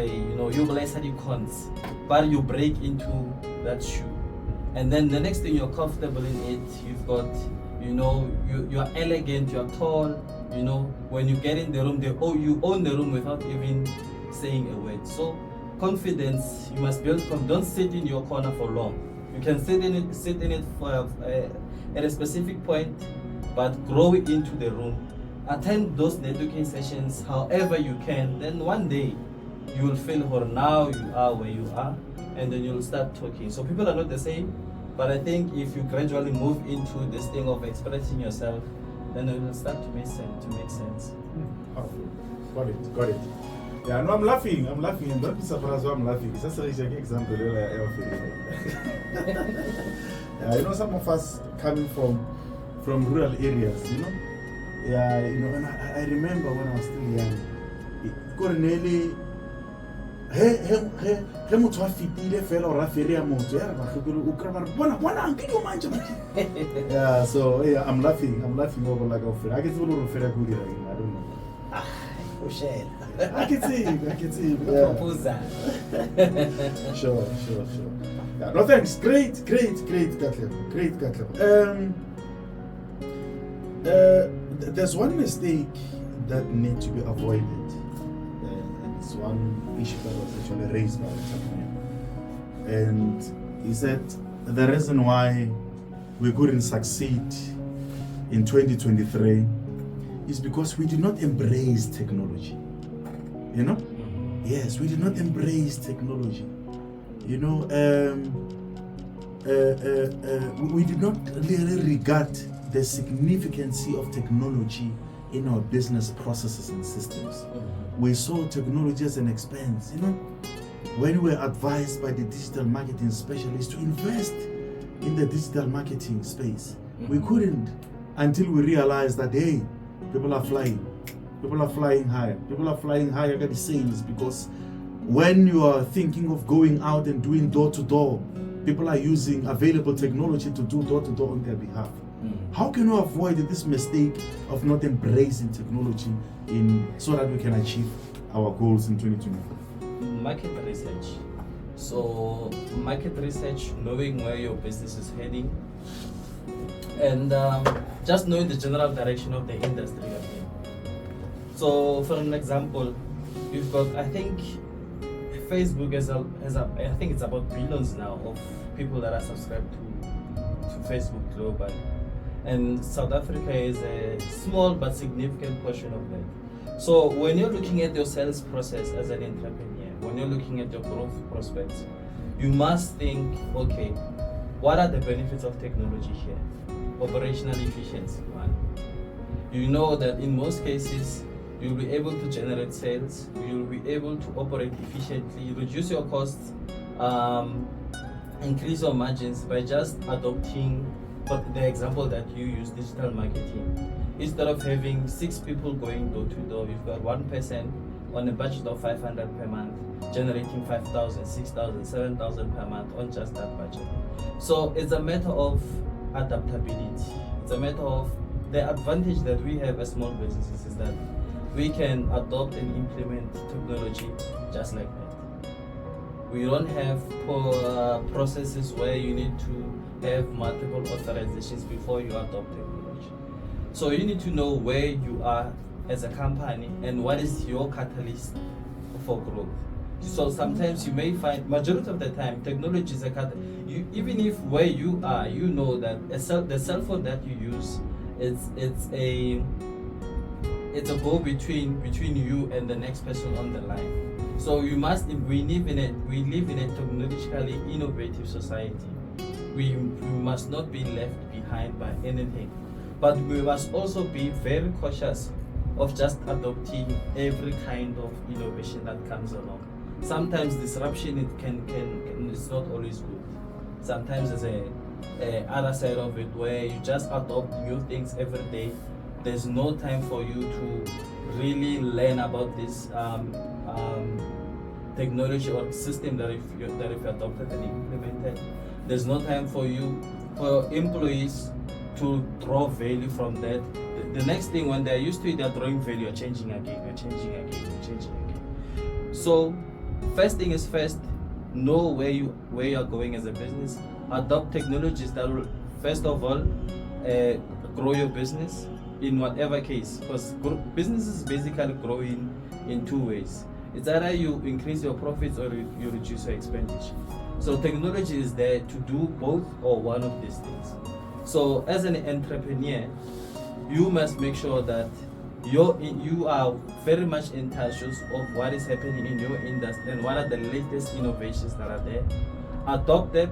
realize the cons, but you break into that shoe. And then the next thing, you're comfortable in it, you've got, you're elegant, you're tall, when you get in the room, you own the room without even saying a word. So confidence, you must build, don't sit in your corner for long. You can sit in it for, at a specific point, but grow into the room. Attend those networking sessions however you can. Then one day, you will feel now you are where you are, and then you'll start talking. So people are not the same, but I think if you gradually move into this thing of expressing yourself, then it will start to make sense. Got it. Yeah, no, I'm laughing, and don't be surprised why I'm laughing. It's just a recent example. Yeah, some of us coming from rural areas, Yeah, and I remember when I was still young, Corneli, motho a fitile fela o ra fere ya motho ya re bagekolo o kra ba re bona ke dio manje. Yeah, so yeah, I'm laughing over like a fere. I can see what fere go dira, I don't know. I can see. Yeah. Proposal. Sure. Yeah, no thanks. Great, Katleb. Great, Katleb. There's one mistake that needs to be avoided. It's one issue that was actually raised by the chaplain. And he said the reason why we couldn't succeed in 2023 is because we did not embrace technology. Yes, we did not embrace technology. We did not really regard the significance of technology in our business processes and systems. We saw technology as an expense. When we were advised by the digital marketing specialists to invest in the digital marketing space, we couldn't until we realized that, hey, people are flying higher. People are flying higher at the sales, because when you are thinking of going out and doing door-to-door, people are using available technology to do door-to-door on their behalf. How can we avoid this mistake of not embracing technology so that we can achieve our goals in 2024? Market research. So market research, knowing where your business is heading, and just knowing the general direction of the industry you're in. So for an example, you've got, I think Facebook I think it's about billions now of people that are subscribed to Facebook globally. And South Africa is a small but significant portion of that. So when you're looking at your sales process as an entrepreneur, when you're looking at your growth prospects, you must think, okay, what are the benefits of technology here? Operational efficiency, one. You know that in most cases, you'll be able to generate sales, you'll be able to operate efficiently, reduce your costs, increase your margins by just adopting the example that you use, digital marketing. Instead of having 6 people going door to door, you've got one person on a budget of 500 per month, generating 5,000, 6,000, 7,000 per month on just that budget. So it's a matter of adaptability. It's a matter of the advantage that we have as small businesses is that we can adopt and implement technology just like that. We don't have processes where you need to have multiple authorizations before you adopt technology. So you need to know where you are as a company and what is your catalyst for growth. So sometimes you may find, majority of the time, technology is a catalyst. Even if where you are, you know that the cell phone that you use, it's a go between you and the next person on the line. So we live in a technologically innovative society. We must not be left behind by anything, but we must also be very cautious of just adopting every kind of innovation that comes along. Sometimes disruption it's not always good. Sometimes there's a other side of it where you just adopt new things every day, there's no time for you to really learn about this technology or system that if you adopted and implemented. There's no time for you, for employees to draw value from that. The next thing, when they're used to it, they're drawing value, you're changing again, you're changing again, you're changing again. So first thing is first, know where you are going as a business. Adopt technologies that will first of all grow your business in whatever case, because business is basically growing in two ways. It's either you increase your profits or you reduce your expenditure. So technology is there to do both or one of these things. So as an entrepreneur, you must make sure that you are very much in touch of what is happening in your industry and what are the latest innovations that are there. Adopt them,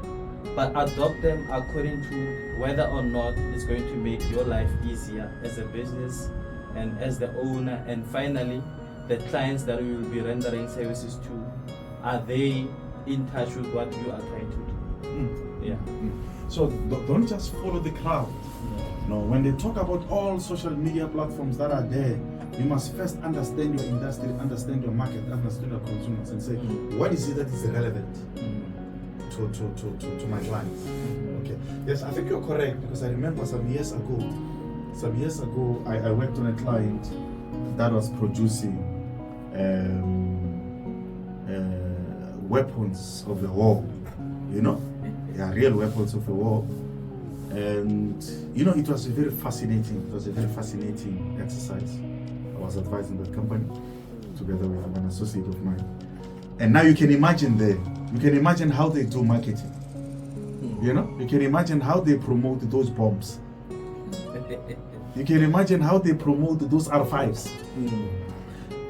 but adopt them according to whether or not it's going to make your life easier as a business and as the owner. And finally, the clients that you will be rendering services to, are they in touch with what you are trying to do? Yeah. So don't just follow the crowd. No, when they talk about all social media platforms that are there, you must first understand your industry, understand your market, understand your consumers, and say, what is it that is relevant to my clients? Okay. Yes, I think you're correct, because I remember some years ago, I worked on a client that was producing weapons of the war, yeah, real weapons of the war. And it was a very fascinating exercise. I was advising that company together with an associate of mine. And now you can imagine how they do marketing. You can imagine how they promote those bombs. You can imagine how they promote those R5s.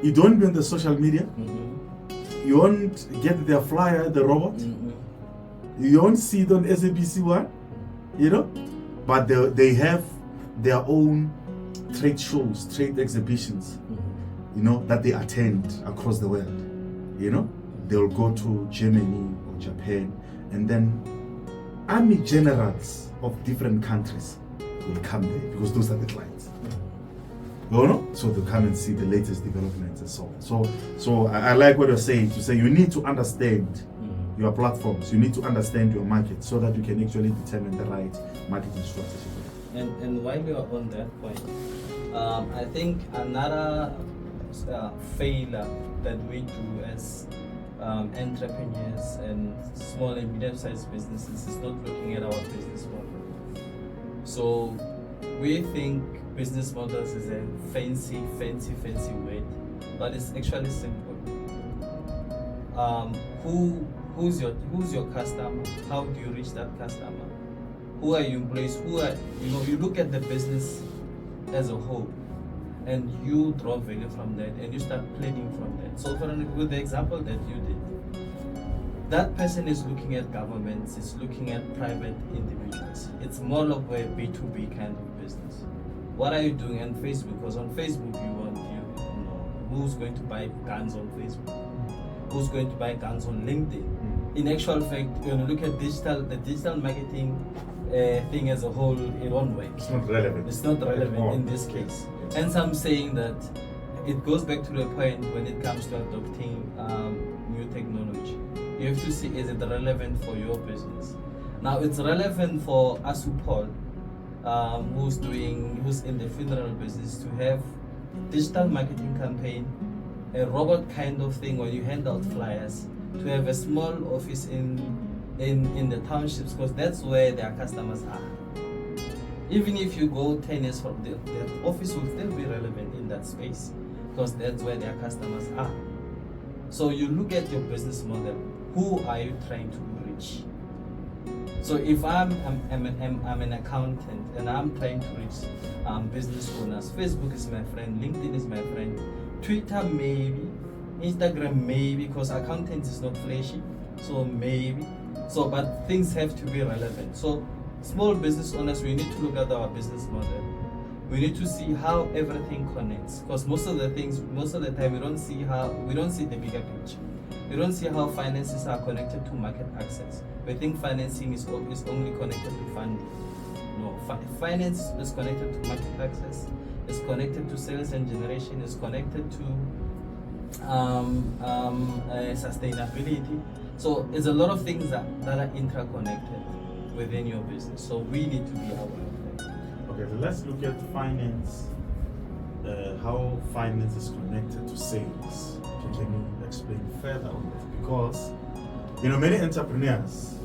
You don't be on the social media. You won't get their flyer, the robot. You won't see it on SABC1. But they have their own trade shows, trade exhibitions, that they attend across the world. They'll go to Germany or Japan, and then army generals of different countries will come there, because those are the clients. So they'll come and see the latest developments and so on. So I like what you're saying, to say you need to understand your platforms, you need to understand your market, so that you can actually determine the right marketing strategy. And while you're on that point, I think another failure that we do as entrepreneurs and small and medium-sized businesses is not looking at our business model. So we think business models is a fancy word, but it's actually simple. Who's your customer? How do you reach that customer? Who are your employees? You look at the business as a whole, and you draw value from that, and you start planning from that. So with the example that you did, that person is looking at governments, is looking at private individuals. It's more of a B2B kind of business. What are you doing on Facebook? Because on Facebook who's going to buy guns on Facebook? Who's going to buy guns on LinkedIn? In actual fact, when you look at the digital marketing thing as a whole, it won't work. It's not relevant. It's not relevant in this case. And some saying that it goes back to the point when it comes to adopting new technology. You have to see, is it relevant for your business? Now, it's relevant for Asupol, who's in the funeral business, to have digital marketing campaign, a robot kind of thing where you hand out flyers, to have a small office in the townships, because that's where their customers are. Even if you go 10 years from there, the office will still be relevant in that space, because that's where their customers are. So you look at your business model. Who are you trying to reach? So if I'm an accountant and I'm trying to reach business owners, Facebook is my friend, LinkedIn is my friend, Twitter maybe, Instagram maybe, because accountant is not flashy, so maybe. So, but things have to be relevant. So small business owners, we need to look at our business model. We need to see how everything connects, because most of the time we don't see the bigger picture. We don't see how finances are connected to market access. We think financing is only connected to funding. No, finance is connected to market access. it's connected to sales and generation, it's connected to sustainability. So it's a lot of things that are interconnected within your business. So we need to be aware of that. Okay, so let's look at finance, how finance is connected to sales. Can you explain further on that? Because, many entrepreneurs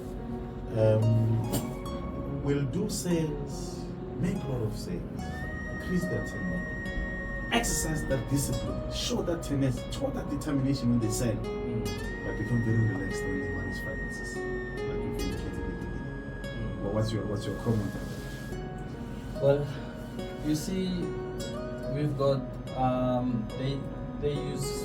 will do sales, make a lot of sales, increase their turnover, exercise that discipline, show that tenacity, show that determination when they sell, but become very relaxed when they manage finances, like you've indicated in the beginning. Well, what's your comment on that? Well, you see, we've got they use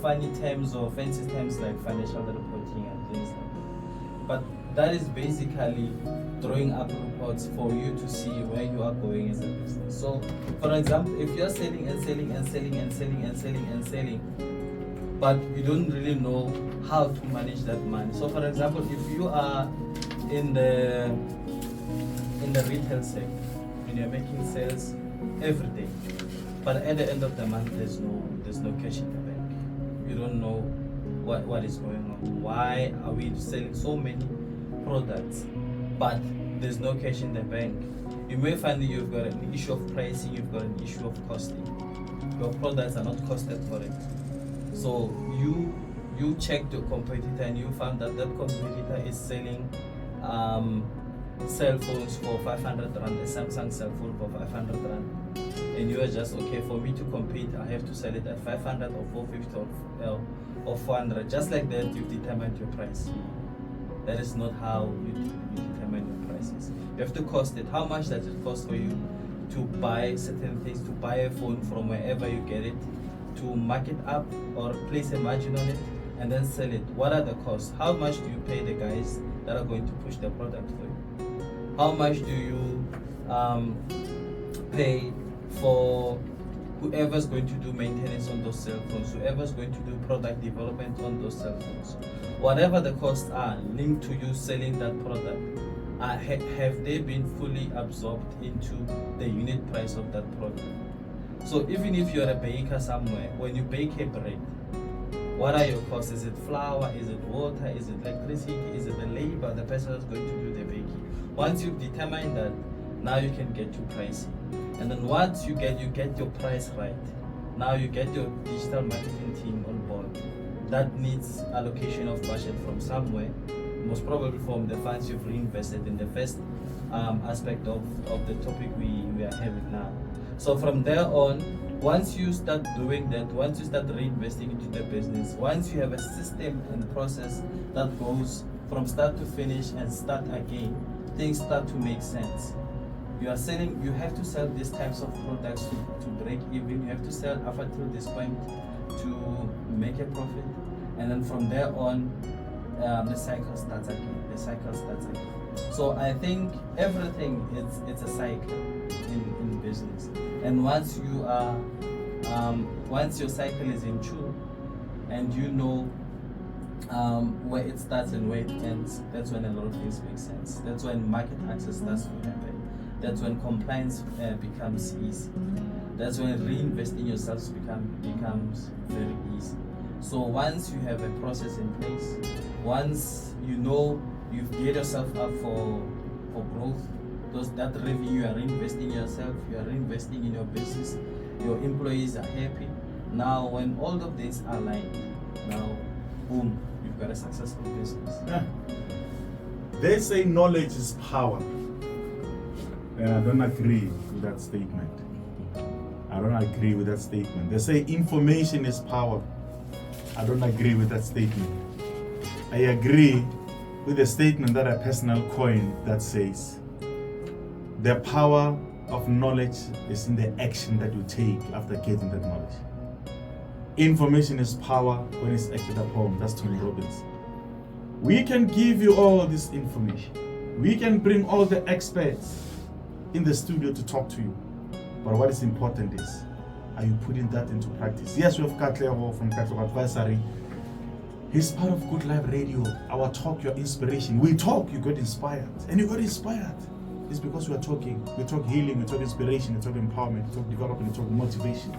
funny terms or fancy terms like financial reporting and things like that. But that is basically drawing up reports for you to see where you are going as a business. So, for example, if you're selling and selling and selling and selling and selling and selling, but you don't really know how to manage that money. So, for example, if you are in the retail sector and you're making sales every day, but at the end of the month there's no cash in the bank. You don't know what is going on. Why are we selling so many products but there's no cash in the bank? You may find that you've got an issue of pricing, you've got an issue of costing. Your products are not costed correctly. So you checked your competitor and you found that competitor is selling cell phones for 500 rand, a Samsung cell phone for 500 rand, and you are just, okay, for me to compete I have to sell it at 500 or 450 or 400. Just like that you've determined your price. That is not how you determine your prices. You have to cost it. How much does it cost for you to buy certain things, to buy a phone from wherever you get it, to mark it up or place a margin on it and then sell it? What are the costs? How much do you pay the guys that are going to push the product for you? How much do you pay for whoever's going to do maintenance on those cell phones, whoever's going to do product development on those cell phones? Whatever the costs are linked to you selling that product, have they been fully absorbed into the unit price of that product? So even if you're a baker somewhere, when you bake a bread, what are your costs? Is it flour? Is it water? Is it electricity? Is it the labor, the person that's going to do the baking? Once you've determined that, now you can get to pricing. And then once you get your price right, now you get your digital marketing team on board. That needs allocation of budget from somewhere, most probably from the funds you've reinvested in the first aspect of the topic we are having now. So from there on, once you start doing that, once you start reinvesting into the business, once you have a system and process that goes from start to finish and start again, things start to make sense. You have to sell these types of products to break even. You have to sell up until this point to make a profit, and then from there on, the cycle starts again. So I think everything it's a cycle in business, and once your cycle is in tune, and you know where it starts and where it ends, that's when a lot of things make sense. That's when market access starts to happen. That's when compliance becomes easy. That's when reinvesting yourself becomes very easy. So once you have a process in place, once you know you've geared yourself up for growth, that revenue you are reinvesting in yourself, you are reinvesting in your business, your employees are happy. Now when all of this are aligned, now boom, you've got a successful business. Yeah. They say knowledge is power. And I don't agree with that statement. They say information is power. I don't agree with that statement. I agree with the statement that I personally coined that says the power of knowledge is in the action that you take after getting that knowledge. Information is power when it's acted upon. That's Tony Robbins. We can give you all this information. We can bring all the experts in the studio to talk to you. But what is important is, are you putting that into practice? Yes, we have Katlego from Katlego Advisory. He's part of Good Life Radio. Our talk, your inspiration. We talk, you got inspired. And you got inspired. It's because we are talking. We talk healing, we talk inspiration, we talk empowerment, we talk development, we talk motivation.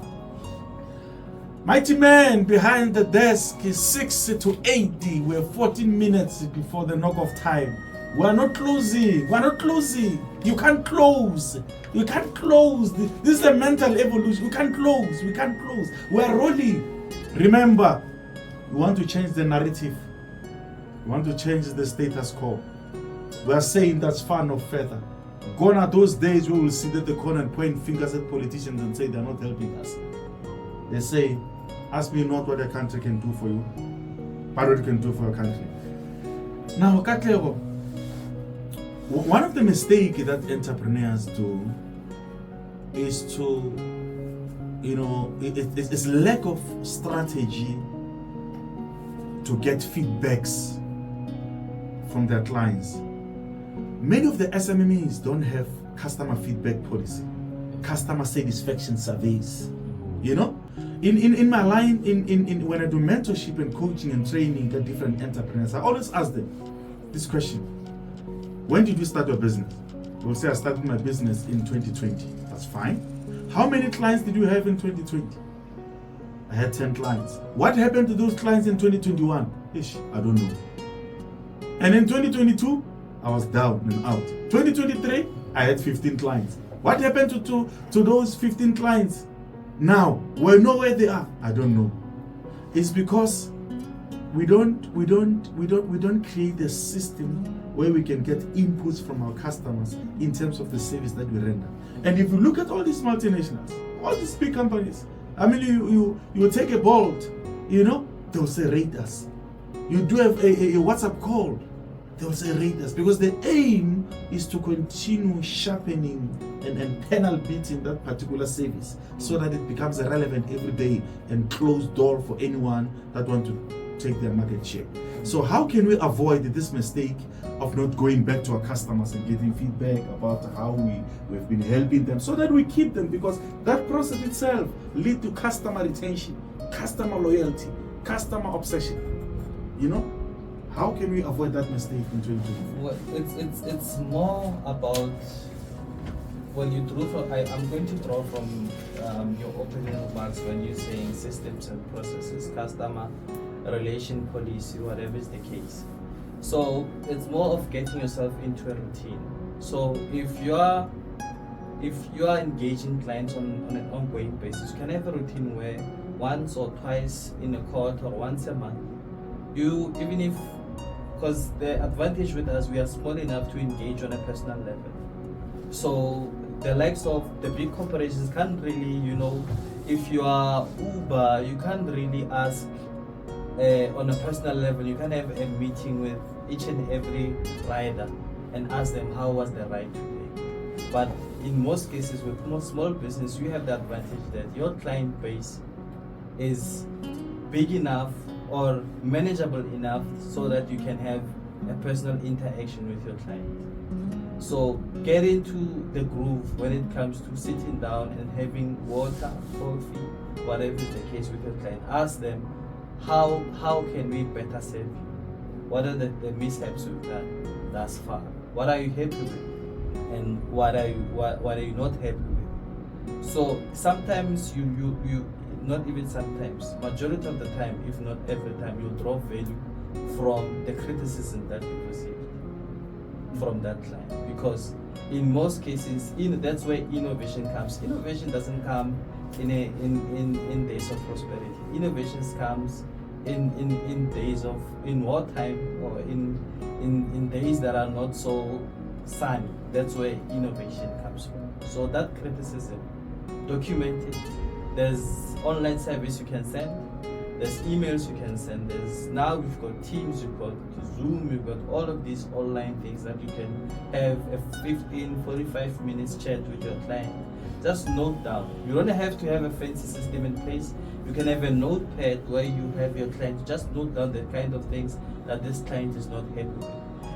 Mighty man behind the desk is 60 to 80. We're 14 minutes before the knock-off time. We're not closing. We're not closing. You can't close. You can't close. This is a mental evolution. You can't close. We can't close. We're rolling. Remember, you want to change the narrative. You want to change the status quo. We are saying that's far no further. Gone are those days where we'll sit at the corner and point fingers at politicians and say they're not helping us. They say, ask me not what a country can do for you, but what it can do for your country. Now, Katlego, one of the mistakes that entrepreneurs do is to, it's lack of strategy to get feedbacks from their clients. Many of the SMMEs don't have customer feedback policy, customer satisfaction surveys. In my line, in when I do mentorship and coaching and training at different entrepreneurs, I always ask them this question: when did you start your business? They will say, I started my business in 2020. That's fine. How many clients did you have in 2020? I had 10 clients. What happened to those clients in 2021? Ish, I don't know. And in 2022, I was down and out. 2023, I had 15 clients. What happened to those 15 clients? Now, we know where they are. I don't know. It's because we don't create a system where we can get inputs from our customers in terms of the service that we render. And if you look at all these multinationals, all these big companies, I mean, you take a Bolt, they'll say rate us. You do have a WhatsApp call, they'll say rate us, because the aim is to continue sharpening and penal beating that particular service so that it becomes relevant every day and closed door for anyone that want to take their market share. So how can we avoid this mistake of not going back to our customers and getting feedback about how we've been helping them so that we keep them, because that process itself leads to customer retention, customer loyalty, customer obsession. How can we avoid that mistake in 2024? Well, it's more about when you draw from. I'm going to draw from your opening remarks when you're saying systems and processes, customer relation policy, whatever is the case. So it's more of getting yourself into a routine. So if you are engaging clients on an ongoing basis, you can have a routine where once or twice in a quarter or once a month, because the advantage with us, we are small enough to engage on a personal level. So the likes of the big corporations can't really, if you are Uber, you can't really ask on a personal level. You can have a meeting with each and every rider and ask them how was the ride today. But in most cases with most small business, you have the advantage that your client base is big enough or manageable enough so that you can have a personal interaction with your client. So get into the groove when it comes to sitting down and having water, coffee, whatever is the case with your client. Ask them, how can we better serve you? What are the mishaps we've done thus far? What are you happy with? And what are you not happy with? So sometimes you not even sometimes, majority of the time, if not every time, you'll draw value from the criticism that you receive from that client. Because in most cases, that's where innovation comes. Innovation doesn't come in days of prosperity. Innovations comes in days of wartime or in days that are not so sunny. That's where innovation comes from. So that criticism, document it. There's online service you can send, there's emails you can send, now we've got Teams, you've got Zoom, you've got all of these online things that you can have a 15-45 minutes chat with your client. Just note down. You don't have to have a fancy system in place. You can have a notepad where you have your client just note down the kind of things that this client is not happy with.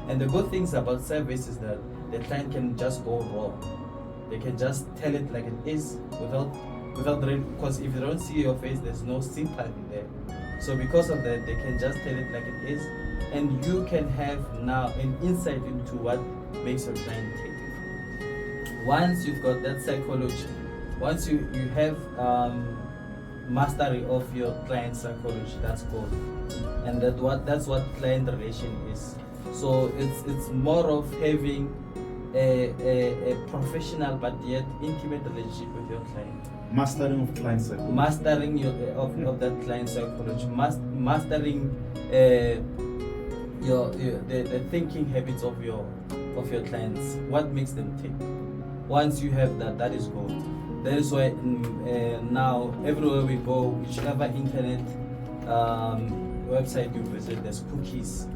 And the good things about service is that the client can just go raw. They can just tell it like it is without because if you don't see your face, there's no sympathy there. So because of that, they can just tell it like it is, and you can have now an insight into what makes your client tick. Once you've got that psychology, once you have mastery of your client psychology, that's gold. And that's what client relation is. So it's more of having a professional but yet intimate relationship with your client. Mastering of client psychology. Mastering of that client psychology. Mastering the thinking habits of your clients. What makes them think? Once you have that, that is gold. That is why now everywhere we go, whichever internet website you visit, there's cookies.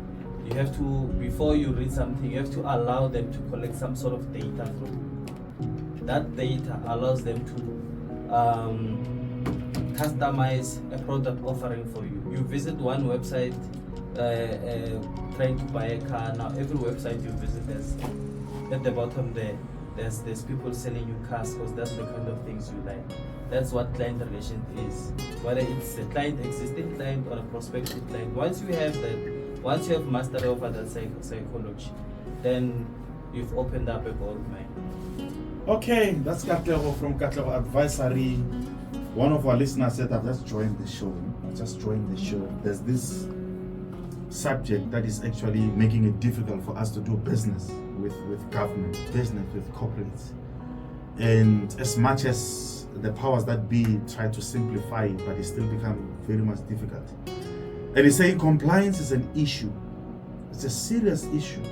You have to, before you read something, you have to allow them to collect some sort of data from you. That data allows them to customize a product offering for you. You visit one website trying to buy a car. Now every website you visit, there's at the bottom there's people selling you cars because that's the kind of things you like. That's what client relation is. Whether it's a client, existing client, or a prospective client. Once you have that, once you have mastery over that psychology, then you've opened up a gold mine. Okay, that's Katlego from Katlego Advisory. One of our listeners said, I've just joined the show. There's this subject that is actually making it difficult for us to do business with government, business with corporates. And as much as the powers that be try to simplify it, but it still becomes very much difficult. And they say compliance is an issue. It's a serious issue.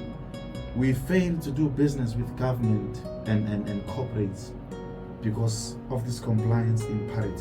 We fail to do business with government and corporates because of this compliance imperative.